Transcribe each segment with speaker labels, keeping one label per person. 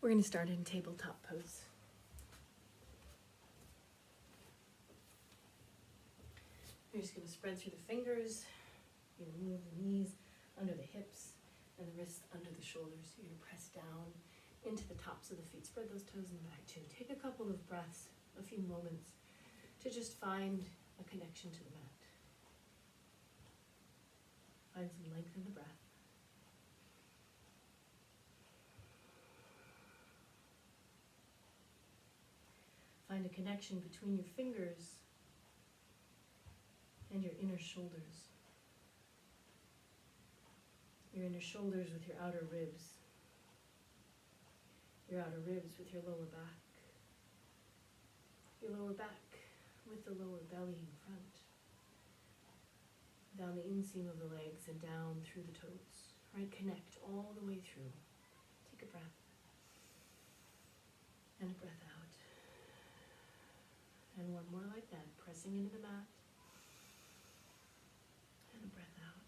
Speaker 1: We're going to start in tabletop pose. You're just going to spread through the fingers. You're going to move the knees under the hips and the wrists under the shoulders. You're going to press down into the tops of the feet. Spread those toes in the back too. Take a couple of breaths, a few moments, to just find a connection to the mat. Find some length in the breath. Find a connection between your fingers and your inner shoulders. Your inner shoulders with your outer ribs. Your outer ribs with your lower back. Your lower back with the lower belly in front. Down the inseam of the legs and down through the toes. Right? Connect all the way through. Take a breath. And a breath out. And one more like that, pressing into the mat. And a breath out.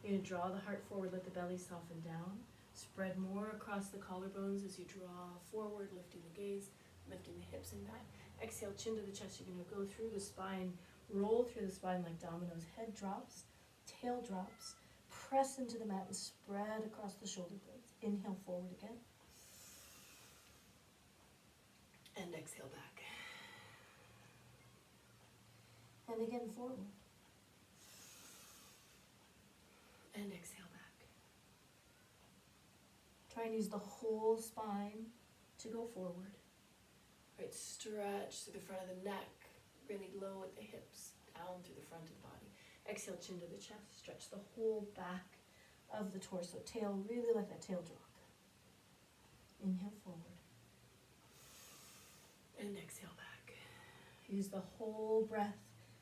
Speaker 1: You're going to draw the heart forward, let the belly soften down. Spread more across the collarbones as you draw forward, lifting the gaze, lifting the hips and back. Exhale, chin to the chest. You're going to go through the spine, roll through the spine like dominoes. Head drops, tail drops. Press into the mat and spread across the shoulder blades. Inhale forward again. And exhale back. And again forward. And exhale back. Try and use the whole spine to go forward. Right, stretch through the front of the neck, really low at the hips, down through the front of the body. Exhale, chin to the chest, stretch the whole back of the torso. Tail, really let that tail drop. Inhale forward. And exhale back. Use the whole breath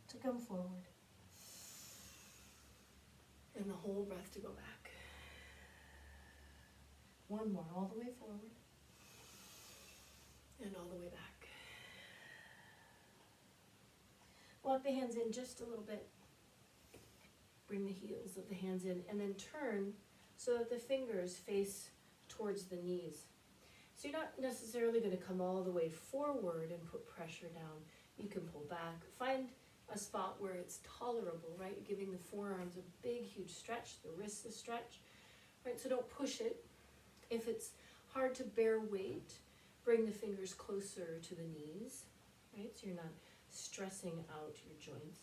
Speaker 1: to come forward. And the whole breath to go back. One more, all the way forward. And all the way back. Walk the hands in just a little bit. Bring the heels of the hands in and then turn so that the fingers face towards the knees. So you're not necessarily going to come all the way forward and put pressure down. You can pull back. Find a spot where it's tolerable, right? You're giving the forearms a big, huge stretch, the wrists a stretch, right? So don't push it. If it's hard to bear weight, bring the fingers closer to the knees, right? So you're not stressing out your joints,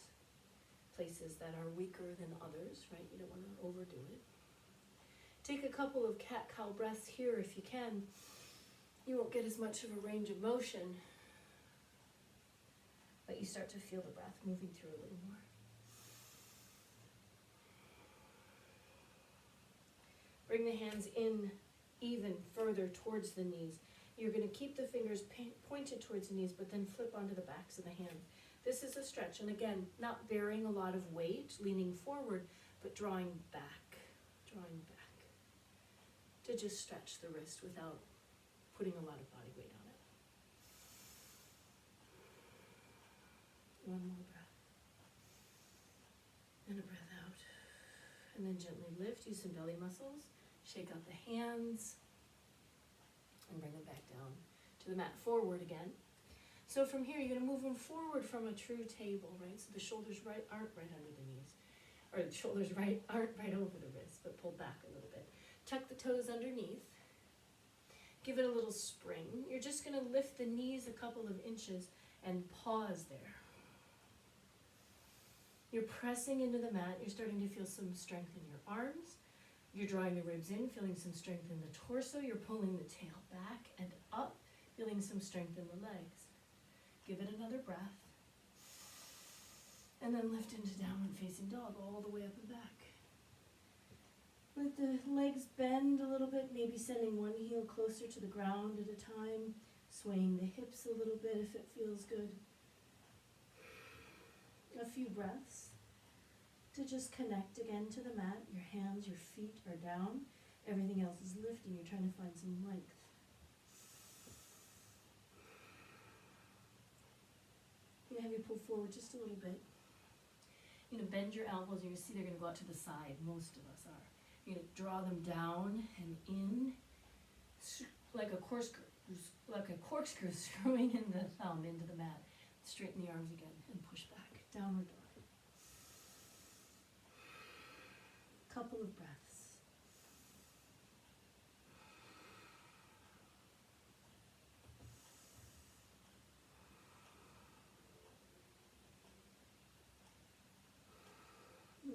Speaker 1: places that are weaker than others, right? You don't want to overdo it. Take a couple of cat-cow breaths here if you can. You won't get as much of a range of motion, but you start to feel the breath moving through a little more. Bring the hands in even further towards the knees. You're going to keep the fingers pointed towards the knees, but then flip onto the backs of the hands. This is a stretch, and again, not bearing a lot of weight, leaning forward, but drawing back to just stretch the wrist without putting a lot of body weight on it. One more breath. And a breath out. And then gently lift, use some belly muscles. Shake out the hands. And bring them back down to the mat, forward again. So from here, you're going to move them forward from a true table, right? So the shoulders aren't right under the knees. Or the shoulders aren't right over the wrists, but pull back a little bit. Tuck the toes underneath. Give it a little spring. You're just going to lift the knees a couple of inches and pause there. You're pressing into the mat. You're starting to feel some strength in your arms. You're drawing the ribs in, feeling some strength in the torso. You're pulling the tail back and up, feeling some strength in the legs. Give it another breath. And then lift into downward facing dog all the way up and back. Let the legs bend a little bit, maybe sending one heel closer to the ground at a time, swaying the hips a little bit if it feels good. A few breaths to just connect again to the mat. Your hands, your feet are down. Everything else is lifting. You're trying to find some length. I'm going to have you pull forward just a little bit. Bend your elbows. You're going to see they're going to go out to the side. Most of us are. You're going to draw them down and in, like a corkscrew screwing in the thumb into the mat. Straighten the arms again and push back. Downward dog. Couple of breaths.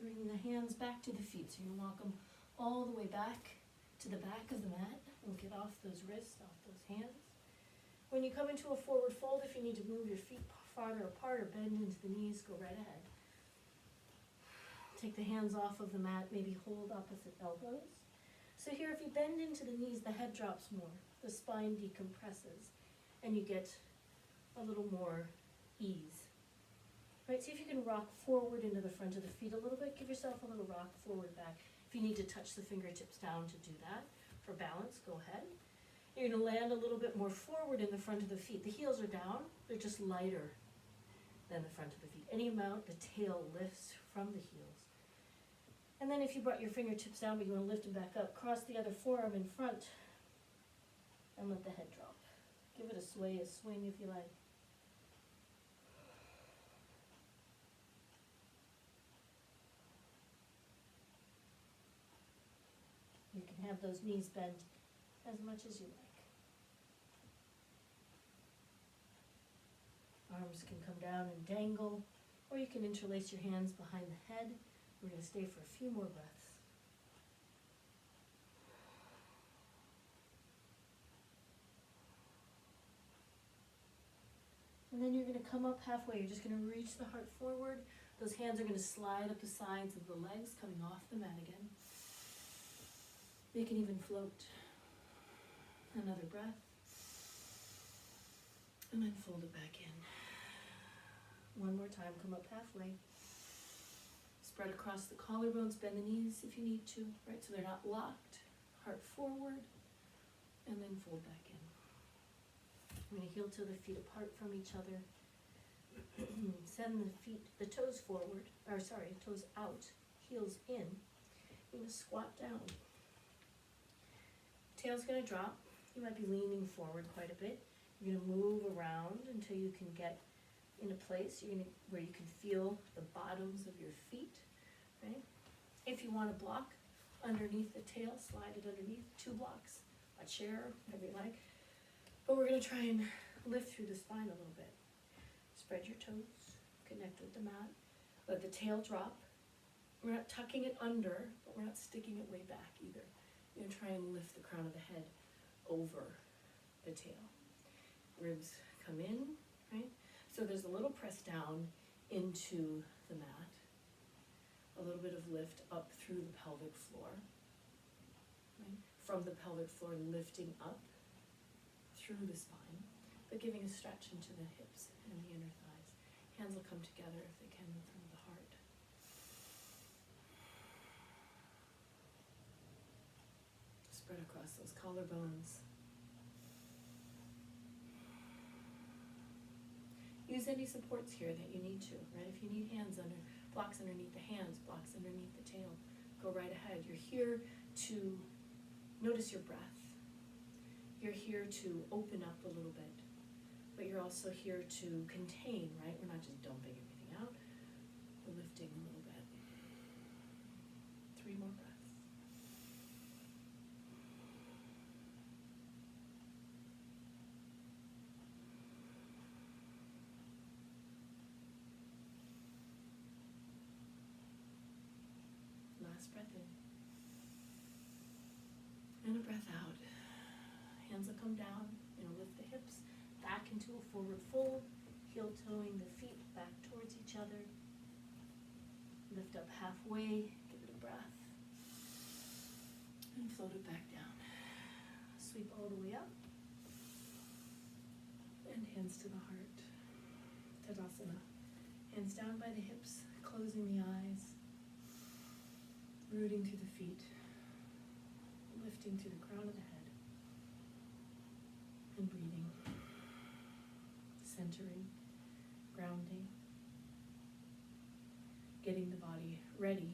Speaker 1: Bring the hands back to the feet. So you're going to walk them all the way back to the back of the mat. And get off those wrists, off those hands. When you come into a forward fold, if you need to move your feet farther apart or bend into the knees, go right ahead. Take the hands off of the mat, maybe hold opposite elbows. So here, if you bend into the knees, the head drops more, the spine decompresses, and you get a little more ease. Right, see if you can rock forward into the front of the feet a little bit. Give yourself a little rock forward back. If you need to touch the fingertips down to do that, for balance, go ahead. You're going to land a little bit more forward in the front of the feet. The heels are down, they're just lighter than the front of the feet. Any amount the tail lifts from the heels. And then if you brought your fingertips down, but you want to lift them back up, cross the other forearm in front and let the head drop. Give it a sway, a swing if you like. You can have those knees bent as much as you like. Arms can come down and dangle, or you can interlace your hands behind the head. We're going to stay for a few more breaths. And then you're going to come up halfway. You're just going to reach the heart forward. Those hands are going to slide up the sides of the legs, coming off the mat again. They can even float. Another breath. And then fold it back in. One more time, come up halfway. Spread across the collarbones, bend the knees if you need to, right? So they're not locked. Heart forward, and then fold back in. I'm going to heel till the feet apart from each other. Send the toes forward, toes out, heels in. You're going to squat down. Tail's going to drop. You might be leaning forward quite a bit. You're going to move around until you can get in a place where you can feel the bottoms of your feet, right? If you want to block underneath the tail, slide it underneath, 2 blocks, a chair, whatever you like. But we're going to try and lift through the spine a little bit. Spread your toes, connect with the mat, let the tail drop. We're not tucking it under, but we're not sticking it way back either. You're going to try and lift the crown of the head over the tail. Ribs come in, right? So there's a little press down into the mat, a little bit of lift up through the pelvic floor, right? From the pelvic floor, lifting up through the spine, but giving a stretch into the hips and the inner thighs. Hands will come together if they can in front of the heart. Spread across those collarbones. Use any supports here that you need to, right? If you need blocks underneath the hands, blocks underneath the tail, go right ahead. You're here to notice your breath. You're here to open up a little bit, but you're also here to contain, right? We're not just dumping everything out. We're lifting a little bit. 3 more breaths. Last breath in. And a breath out. Hands will come down. You'll lift the hips back into a forward fold. Heel toeing the feet back towards each other. Lift up halfway. Give it a breath. And float it back down. Sweep all the way up. And hands to the heart. Tadasana. Hands down by the hips. Closing the eyes. Rooting through the feet, lifting through the crown of the head, and breathing, centering, grounding, getting the body ready